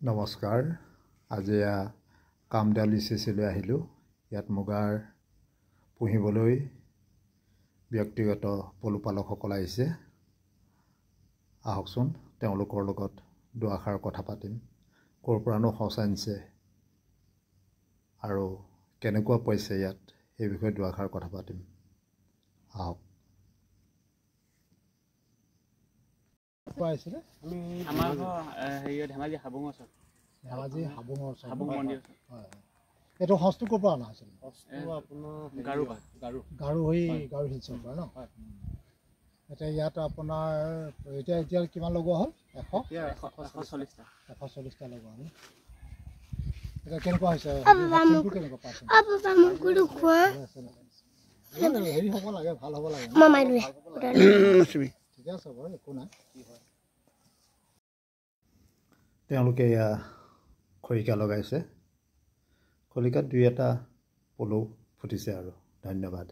নমস্কাৰ। আজি কামদেল লিচিচিলৈ আহিলোঁ। ইয়াত মুগাৰ পুহিবলৈ ব্যক্তিগত পলুপালকসকল আহিছে। আহকচোন তেওঁলোকৰ লগত দুআষাৰ কথা পাতিম। ক'ৰ পৰানো সঁচ আনিছে আৰু কেনেকুৱা পাইছে ইয়াত এই বিষয়ে দুআষাৰ কথা পাতিম। আহক। আমাৰ ধেমাজি হাবুঙৰ ওচৰত। ধেমাজি হাবুঙৰ ওচৰত। হাবুং মন্দিৰ। হয়। এইটো সঁচটো ক'ৰ পৰা অনা হৈছিল? গাৰু হিলছৰ পৰা ন? এতিয়া ইয়াত আপোনাৰ এতিয়া কিমান লগোৱা হ'ল? 140টা লগোৱা হ'ল। এতিয়া কেনেকুৱা হৈছে? হেৰি হ'ব লাগে, ভাল হ'ব লাগে। ঠিকে আছে বাৰু, একো নাই। তেওঁলোকে খৰিকা লগাইছে। খৰিকাত দুই এটা পলু ফুটিছে আৰু। ধন্যবাদ।